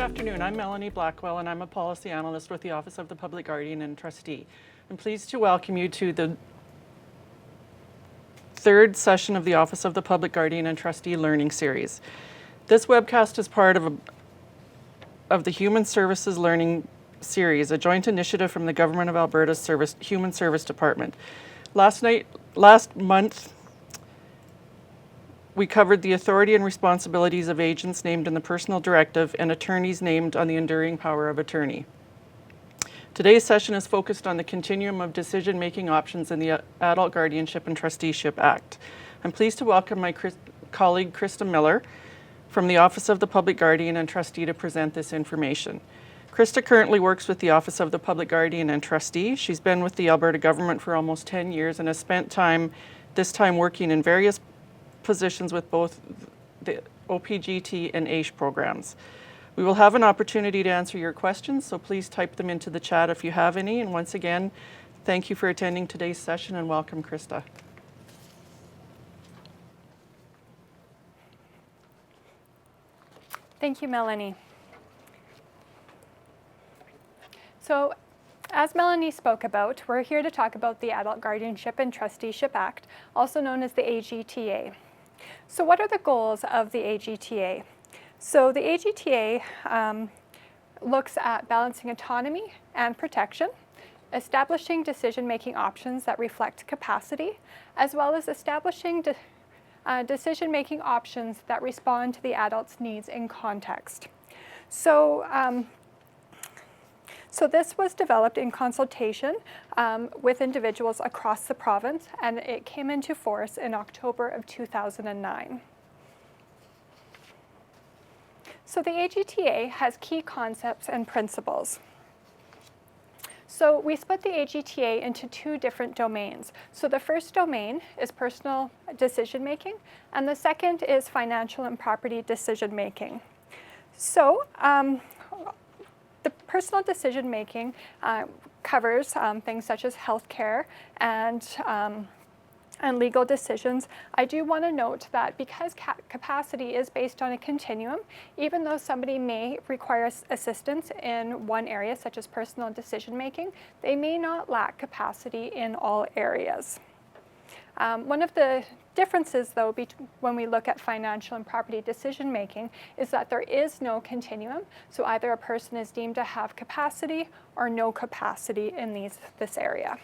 afternoon. I'm Melanie Blackwell, and I'm a policy analyst with the Office of the Public Guardian and Trustee. I'm pleased to welcome you to the third session of the Office of the Public Guardian and Trustee Learning Series. This webcast is part of the Human Services Learning Series, a joint initiative from the Government of Alberta's Human Service Department. Last month, we covered the authority and responsibilities of agents named in the personal directive and attorneys named on the enduring power of attorney. Today's session is focused on the continuum of decision-making options in the Adult Guardianship and Trusteeship Act. I'm pleased to welcome my colleague Krista Miller from the Office of the Public Guardian and Trustee to present this information. Krista currently works with the Office of the Public Guardian and Trustee. She's been with the Alberta government for almost 10 years and has spent this time working in various positions with both the OPGT and AISH programs. We will have an opportunity to answer your questions, so please type them into the chat if you have any. And once again, thank you for attending today's session and welcome, Krista. Thank you, Melanie. So, as Melanie spoke about, we're here to talk about the Adult Guardianship and Trusteeship Act, also known as the AGTA. So what are the goals of the AGTA? So the AGTA looks at balancing autonomy and protection, establishing decision-making options that reflect capacity, as well as establishing decision-making options that respond to the adult's needs in context. So this was developed in consultation with individuals across the province, and it came into force in October of 2009. So the AGTA has key concepts and principles. So we split the AGTA into two different domains. So the first domain is personal decision-making, and the second is financial and property decision-making. So the personal decision-making covers things such as healthcare and legal decisions. I do want to note that because capacity is based on a continuum, even though somebody may require assistance in one area, such as personal decision-making, they may not lack capacity in all areas. One of the differences, though, when we look at financial and property decision-making is that there is no continuum. So either a person is deemed to have capacity or no capacity in this area.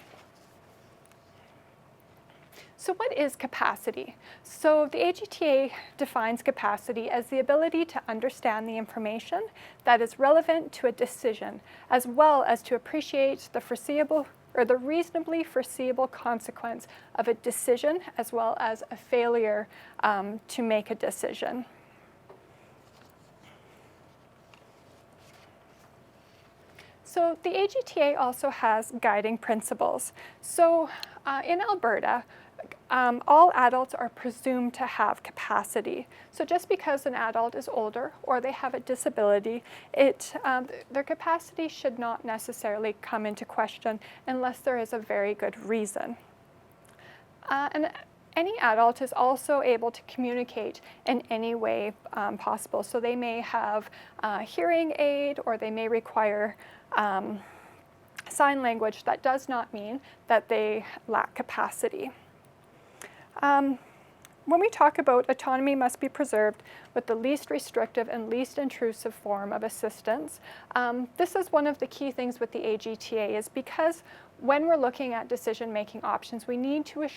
So what is capacity? So the AGTA defines capacity as the ability to understand the information that is relevant to a decision, as well as to appreciate the foreseeable or the reasonably foreseeable consequence of a decision, as well as a failure to make a decision. So the AGTA also has guiding principles. So in Alberta, all adults are presumed to have capacity. So just because an adult is older or they have a disability, their capacity should not necessarily come into question unless there is a very good reason. And any adult is also able to communicate in any way possible. So they may have a hearing aid or they may require sign language. That does not mean that they lack capacity. When we talk about autonomy must be preserved with the least restrictive and least intrusive form of assistance, this is one of the key things with the AGTA is because when we're looking at decision-making options, we need to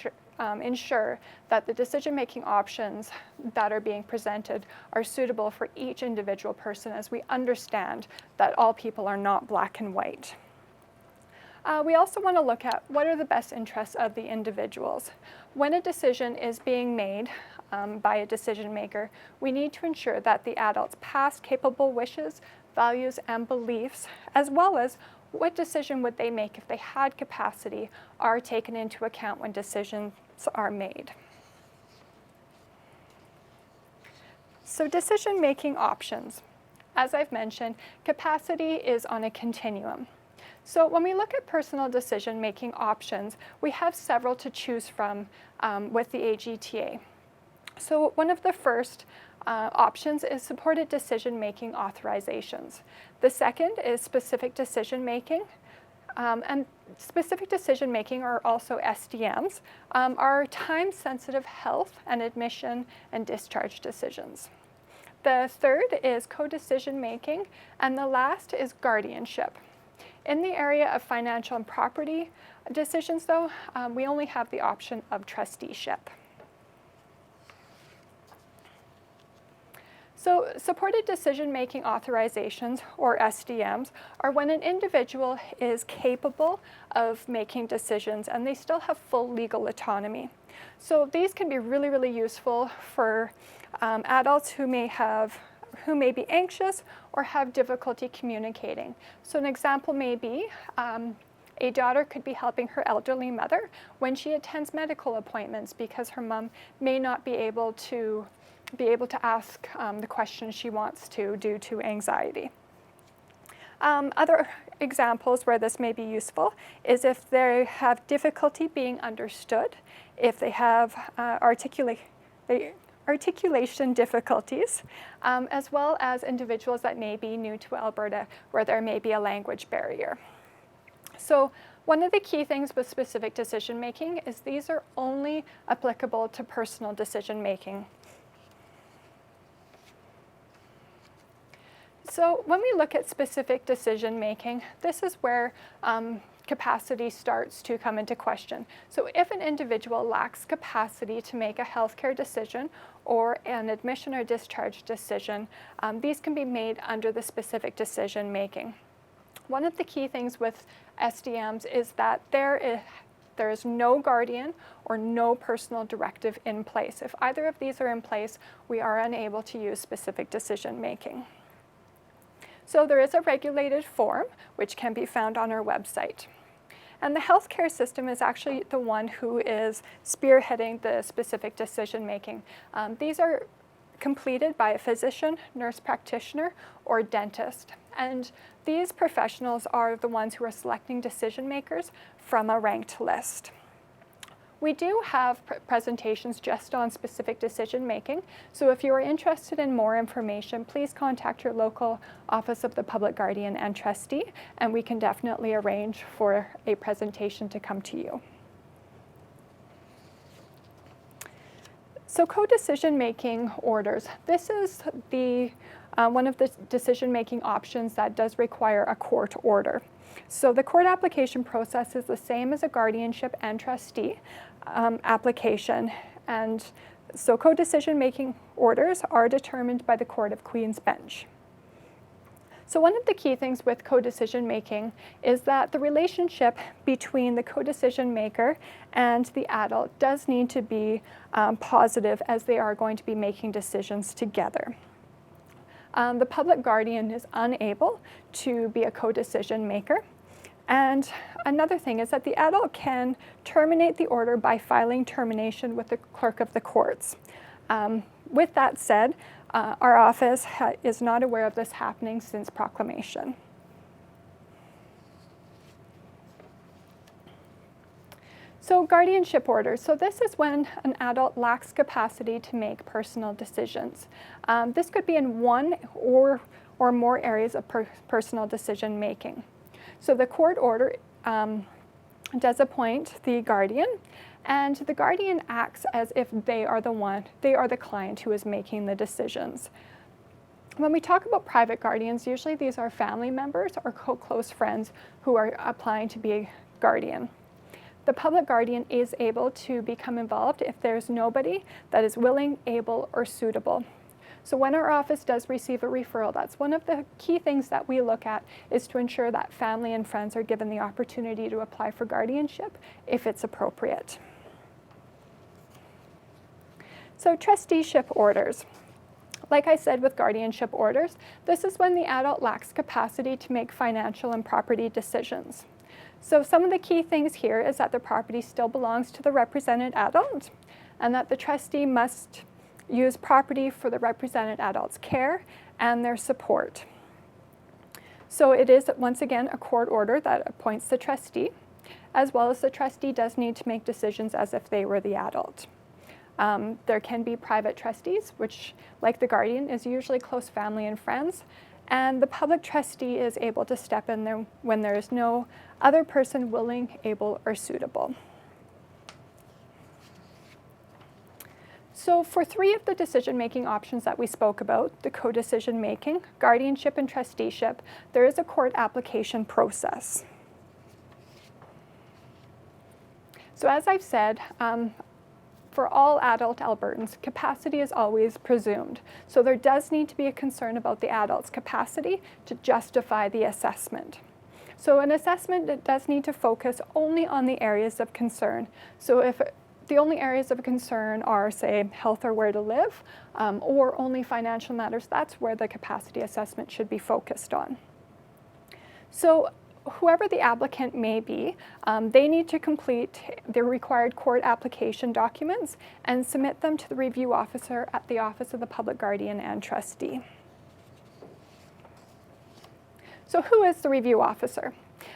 ensure that the decision-making options that are being presented are suitable for each individual person, as we understand that all people are not black and white. We also want to look at what are the best interests of the individuals. When a decision is being made by a decision maker, we need to ensure that the adult's past capable wishes, values, and beliefs, as well as what decision would they make if they had capacity, are taken into account when decisions are made. So decision-making options. As I've mentioned, capacity is on a continuum. So when we look at personal decision-making options, we have several to choose from with the AGTA. So one of the first options is supported decision-making authorizations. The second is specific decision-making. And specific decision-making, or also SDMs, are time-sensitive health and admission and discharge decisions. The third is co-decision-making, and the last is guardianship. In the area of financial and property decisions, though, we only have the option of trusteeship. So supported decision-making authorizations, or SDMs, are when an individual is capable of making decisions and they still have full legal autonomy. So these can be really, really useful for adults who may be anxious or have difficulty communicating. So an example may be a daughter could be helping her elderly mother when she attends medical appointments because her mom may not be able to ask the questions she wants to due to anxiety. Other examples where this may be useful is if they have difficulty being understood, if they have articulation difficulties, as well as individuals that may be new to Alberta where there may be a language barrier. So one of the key things with specific decision making is these are only applicable to personal decision making. So when we look at specific decision making, this is where capacity starts to come into question. So if an individual lacks capacity to make a healthcare decision or an admission or discharge decision, these can be made under the specific decision making. One of the key things with SDMs is that there is no guardian or no personal directive in place. If either of these are in place, we are unable to use specific decision making. So there is a regulated form, which can be found on our website. And the healthcare system is actually the one who is spearheading the specific decision making. These are completed by a physician, nurse practitioner, or dentist. And these professionals are the ones who are selecting decision makers from a ranked list. We do have presentations just on specific decision making, so if you are interested in more information, please contact your local office of the Public Guardian and Trustee, and we can definitely arrange for a presentation to come to you. So co-decision making orders. This is one of the decision making options that does require a court order. So the court application process is the same as a guardianship and trustee application, and so co-decision making orders are determined by the Court of Queen's Bench. So one of the key things with co-decision making is that the relationship between the co-decision maker and the adult does need to be positive, as they are going to be making decisions together. The public guardian is unable to be a co-decision maker. And another thing is that the adult can terminate the order by filing termination with the clerk of the courts. With that said, our office is not aware of this happening since proclamation. So guardianship orders. So this is when an adult lacks capacity to make personal decisions. This could be in one or more areas of personal decision making. So the court order does appoint the guardian, and the guardian acts as if they are the client who is making the decisions. When we talk about private guardians, usually these are family members or close friends who are applying to be a guardian. The public guardian is able to become involved if there's nobody that is willing, able, or suitable. So when our office does receive a referral, that's one of the key things that we look at, is to ensure that family and friends are given the opportunity to apply for guardianship if it's appropriate. So trusteeship orders. Like I said with guardianship orders, this is when the adult lacks capacity to make financial and property decisions. So some of the key things here is that the property still belongs to the represented adult, and that the trustee must use property for the represented adult's care and their support. So it is, once again, a court order that appoints the trustee, as well as the trustee does need to make decisions as if they were the adult. There can be private trustees, which, like the guardian, is usually close family and friends. And the public trustee is able to step in there when there is no other person willing, able, or suitable. So for 3 of the decision-making options that we spoke about, the co-decision making, guardianship, and trusteeship, there is a court application process. So as I've said, for all adult Albertans, capacity is always presumed. So there does need to be a concern about the adult's capacity to justify the assessment. So an assessment does need to focus only on the areas of concern. So if the only areas of concern are, say, health or where to live, or only financial matters, that's where the capacity assessment should be focused on. So whoever the applicant may be, they need to complete the required court application documents and submit them to the review officer at the Office of the Public Guardian and Trustee. So who is the review officer?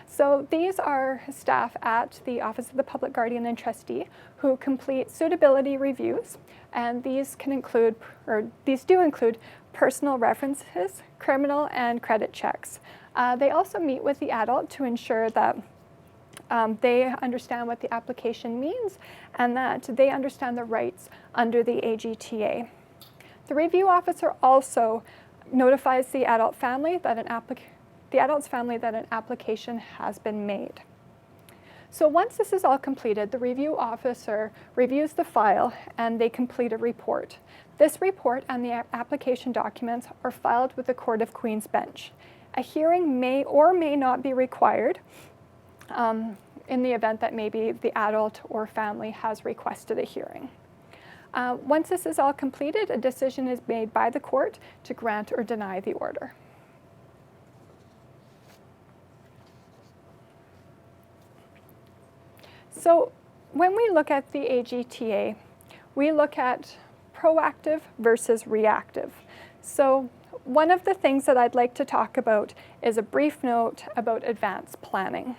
So these are staff at the Office of the Public Guardian and Trustee who complete suitability reviews, and these can include, or these do include, personal references, criminal and credit checks. They also meet with the adult to ensure that they understand what the application means and that they understand the rights under the AGTA. The review officer also notifies the adult family that the adult's family that an application has been made. So once this is all completed, the review officer reviews the file and they complete a report. This report and the application documents are filed with the Court of Queen's Bench. A hearing may or may not be required in the event that maybe the adult or family has requested a hearing. Once this is all completed, a decision is made by the court to grant or deny the order. So when we look at the AGTA, we look at proactive versus reactive. So one of the things that I'd like to talk about is a brief note about advanced planning.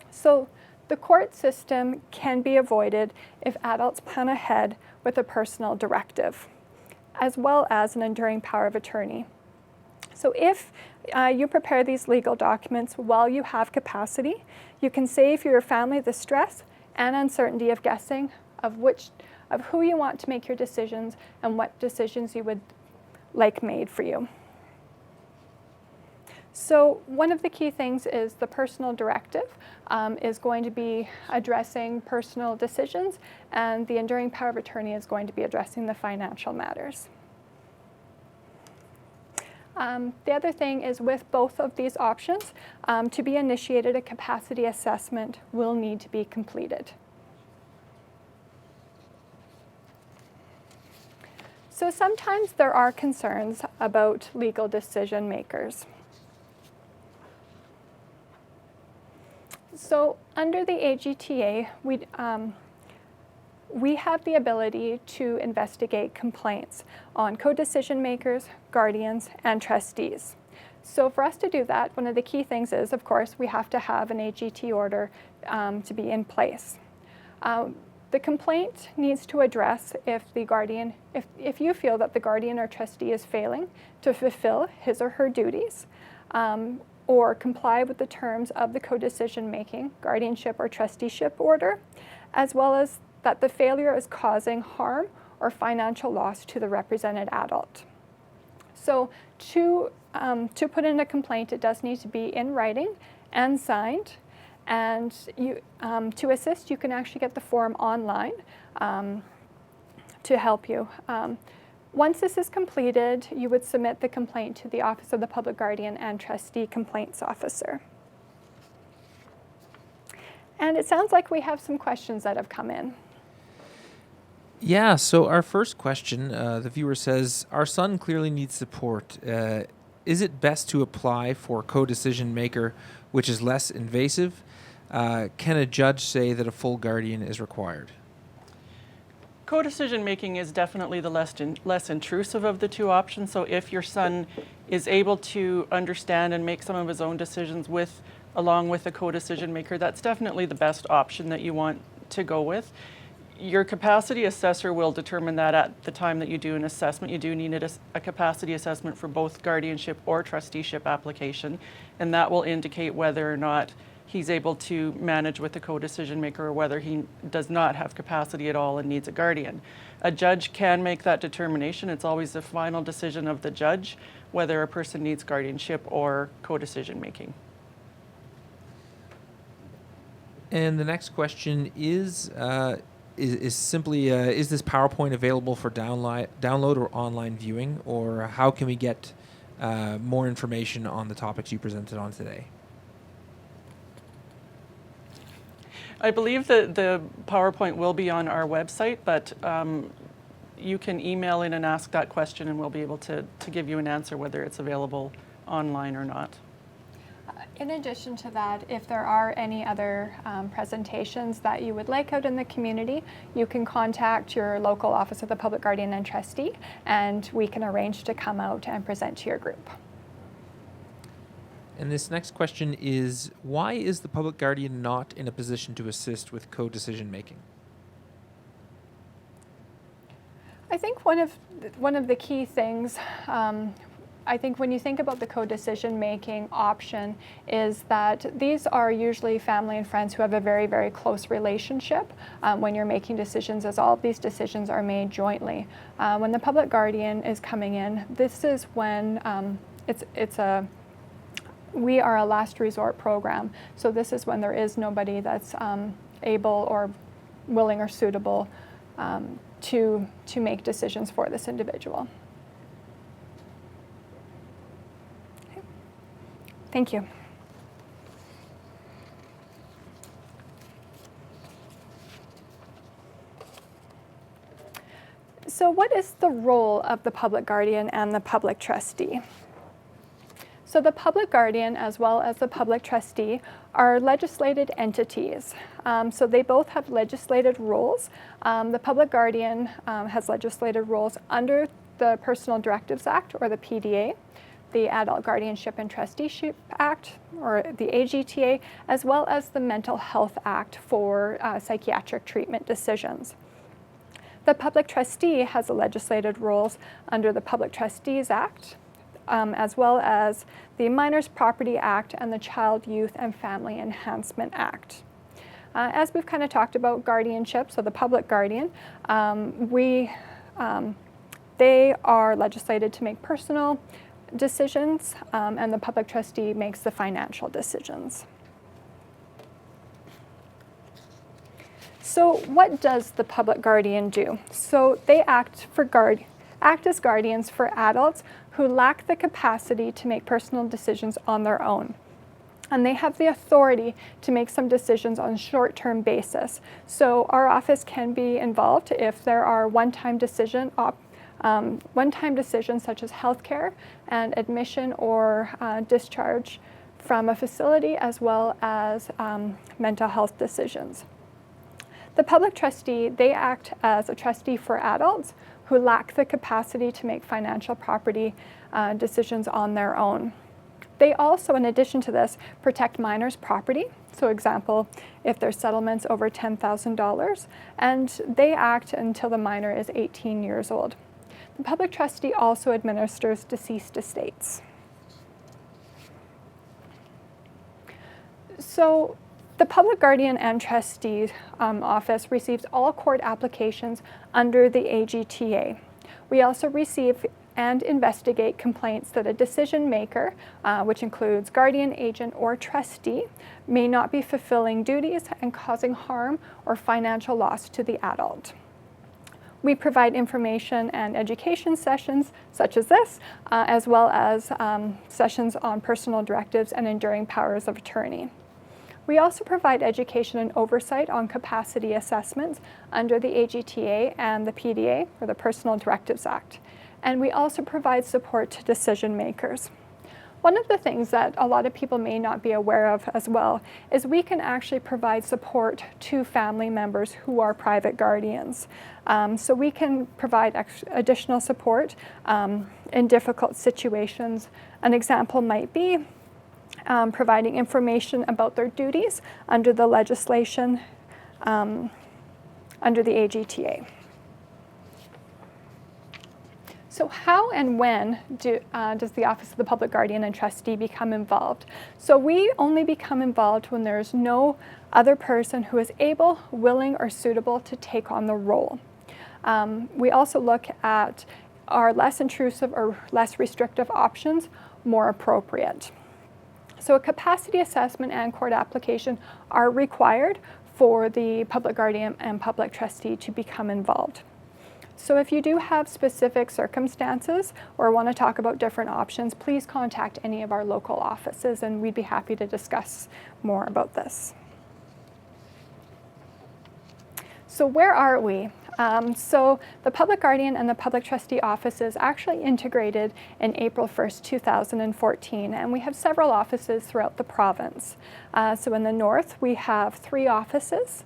So the court system can be avoided if adults plan ahead with a personal directive, as well as an enduring power of attorney. So if you prepare these legal documents while you have capacity, you can save your family the stress and uncertainty of guessing of who you want to make your decisions and what decisions you would like made for you. So one of the key things is the personal directive is going to be addressing personal decisions, and the enduring power of attorney is going to be addressing the financial matters. The other thing is with both of these options, to be initiated, a capacity assessment will need to be completed. So sometimes there are concerns about legal decision makers. So under the AGTA, we have the ability to investigate complaints on co-decision makers, guardians, and trustees. So for us to do that, one of the key things is, of course, we have to have an AGT order to be in place. The complaint needs to address if you feel that the guardian or trustee is failing to fulfill his or her duties, or comply with the terms of the co-decision making, guardianship, or trusteeship order, as well as that the failure is causing harm or financial loss to the represented adult. So to put in a complaint, it does need to be in writing and signed. And to assist, you can actually get the form online to help you. Once this is completed, you would submit the complaint to the Office of the Public Guardian and Trustee Complaints Officer. And it sounds like we have some questions that have come in. Yeah, so our first question, the viewer says, our son clearly needs support. Is it best to apply for co-decision maker, which is less invasive? Can a judge say that a full guardian is required? Co-decision making is definitely the less intrusive of the two options. So if your son is able to understand and make some of his own decisions along with a co-decision maker, that's definitely the best option that you want to go with. Your capacity assessor will determine that at the time that you do an assessment. You do need a capacity assessment for both guardianship or trusteeship application, and that will indicate whether or not he's able to manage with the co-decision maker or whether he does not have capacity at all and needs a guardian. A judge can make that determination. It's always the final decision of the judge whether a person needs guardianship or co-decision making. And the next question is simply, is this PowerPoint available for download or online viewing, or how can we get more information on the topics you presented on today? I believe that the PowerPoint will be on our website, but you can email in and ask that question and we'll be able to give you an answer whether it's available online or not. In addition to that, if there are any other presentations that you would like out in the community, you can contact your local office of the Public Guardian and Trustee, and we can arrange to come out and present to your group. And this next question is, why is the Public Guardian not in a position to assist with co-decision making? I think one of the key things, I think when you think about the co-decision making option, is that these are usually family and friends who have a very, very close relationship when you're making decisions, as all of these decisions are made jointly. When the Public Guardian is coming in, this is when we are a last resort program. So this is when there is nobody that's able or willing or suitable to make decisions for this individual. Okay. Thank you. So what is the role of the Public Guardian and the Public Trustee? So the Public Guardian, as well as the Public Trustee, are legislated entities. So they both have legislated roles. The Public Guardian has legislated roles under the Personal Directives Act, or the PDA, the Adult Guardianship and Trusteeship Act, or the AGTA, as well as the Mental Health Act for psychiatric treatment decisions. The Public Trustee has legislated roles under the Public Trustees Act, as well as the Minors Property Act and the Child, Youth and Family Enhancement Act. As we've kind of talked about guardianship, so the Public Guardian, they are legislated to make personal decisions, and the Public Trustee makes the financial decisions. So what does the Public Guardian do? So they act as guardians for adults who lack the capacity to make personal decisions on their own. And they have the authority to make some decisions on a short-term basis. So our office can be involved if there are one-time decisions such as healthcare and admission or discharge from a facility, as well as mental health decisions. The Public Trustee, they act as a trustee for adults who lack the capacity to make financial property decisions on their own. They also, in addition to this, protect minors' property. So example, if there's settlements over $10,000, and they act until the minor is 18 years old. The Public Trustee also administers deceased estates. So the Public Guardian and Trustee Office receives all court applications under the AGTA. We also receive and investigate complaints that a decision maker, which includes guardian, agent, or trustee, may not be fulfilling duties and causing harm or financial loss to the adult. We provide information and education sessions such as this, as well as sessions on personal directives and enduring powers of attorney. We also provide education and oversight on capacity assessments under the AGTA and the PDA, or the Personal Directives Act. And we also provide support to decision makers. One of the things that a lot of people may not be aware of as well is we can actually provide support to family members who are private guardians. So we can provide additional support in difficult situations. An example might be providing information about their duties under the legislation, under the AGTA. So how and when does the Office of the Public Guardian and Trustee become involved? So we only become involved when there's no other person who is able, willing, or suitable to take on the role. We also look at, are less intrusive or less restrictive options more appropriate? So a capacity assessment and court application are required for the public guardian and public trustee to become involved. So if you do have specific circumstances or want to talk about different options, please contact any of our local offices and we'd be happy to discuss more about this. So where are we? So the Public Guardian and the Public Trustee offices actually integrated in April 1st, 2014, and we have several offices throughout the province. So in the north, we have 3 offices.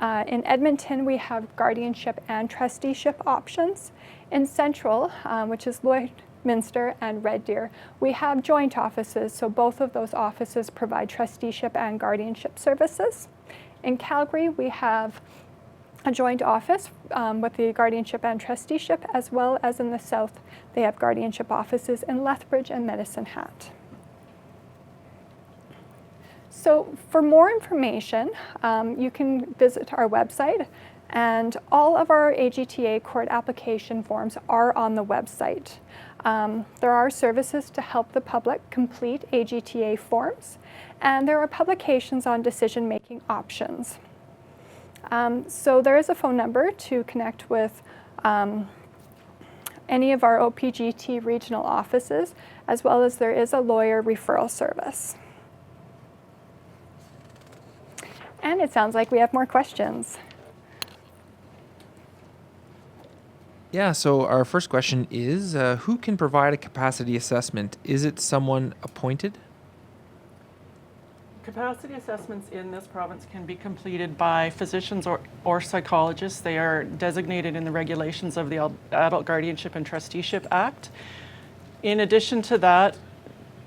In Edmonton, we have guardianship and trusteeship options. In Central, which is Lloydminster and Red Deer, we have joint offices, so both of those offices provide trusteeship and guardianship services. In Calgary, we have a joint office with the guardianship and trusteeship, as well as in the south, they have guardianship offices in Lethbridge and Medicine Hat. So for more information, you can visit our website, and all of our AGTA court application forms are on the website. There are services to help the public complete AGTA forms, and there are publications on decision-making options. So there is a phone number to connect with any of our OPGT regional offices, as well as there is a lawyer referral service. And it sounds like we have more questions. Yeah, so our first question is, who can provide a capacity assessment? Is it someone appointed? Capacity assessments in this province can be completed by physicians or psychologists. They are designated in the regulations of the Adult Guardianship and Trusteeship Act. In addition to that,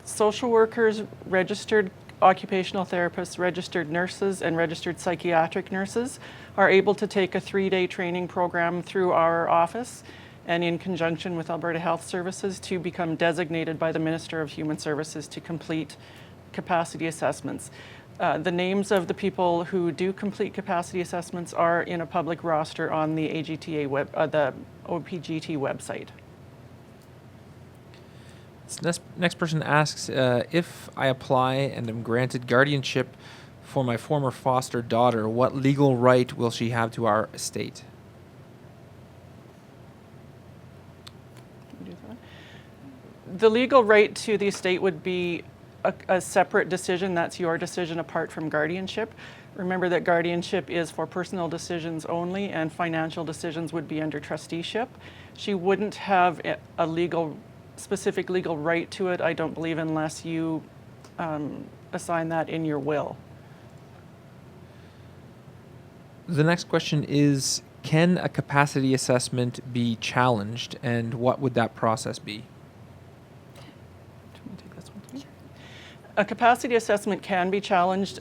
social workers, registered occupational therapists, registered nurses, and registered psychiatric nurses are able to take a 3-day training program through our office and in conjunction with Alberta Health Services to become designated by the Minister of Human Services to complete capacity assessments. The names of the people who do complete capacity assessments are in a public roster on the AGTA the OPGT website. This next person asks, if I apply and am granted guardianship for my former foster daughter, what legal right will she have to our estate? The legal right to the estate would be a separate decision. That's your decision apart from guardianship. Remember that guardianship is for personal decisions only, and financial decisions would be under trusteeship. She wouldn't have a specific legal right to it, I don't believe, unless you assign that in your will. The next question is, can a capacity assessment be challenged, and what would that process be? A capacity assessment can be challenged.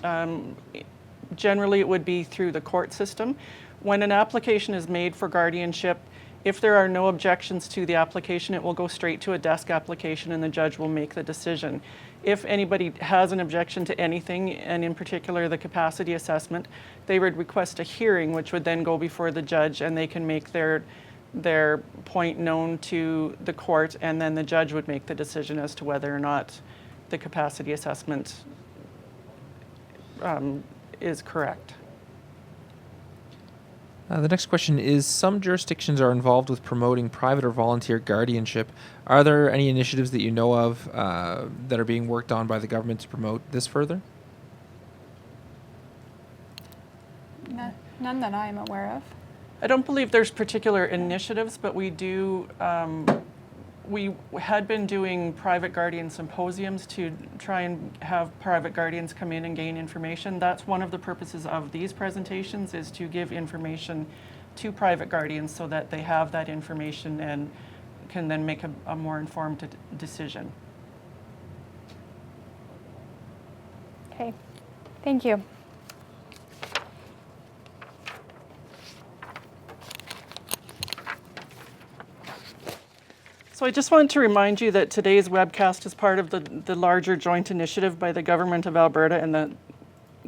Generally, it would be through the court system. When an application is made for guardianship, if there are no objections to the application, it will go straight to a desk application and the judge will make the decision. If anybody has an objection to anything, and in particular the capacity assessment, they would request a hearing, which would then go before the judge, and they can make their point known to the court, and then the judge would make the decision as to whether or not the capacity assessment is correct. The next question is, some jurisdictions are involved with promoting private or volunteer guardianship. Are there any initiatives that you know of that are being worked on by the government to promote this further? None that I'm aware of. I don't believe there's particular initiatives, but we do, we had been doing private guardian symposiums to try and have private guardians come in and gain information. That's one of the purposes of these presentations, is to give information to private guardians so that they have that information and can then make a more informed decision. Okay, thank you. So I just wanted to remind you that today's webcast is part of the larger joint initiative by the Government of Alberta and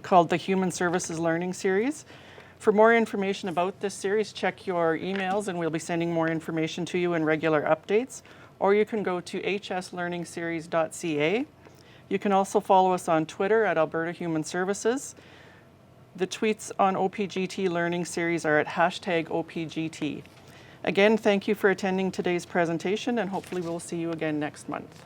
called the Human Services Learning Series. For more information about this series, check your emails and we'll be sending more information to you in regular updates. Or you can go to hslearningseries.ca. You can also follow us on Twitter at Alberta Human Services. The tweets on OPGT Learning Series are at #OPGT. Again, thank you for attending today's presentation and hopefully we'll see you again next month.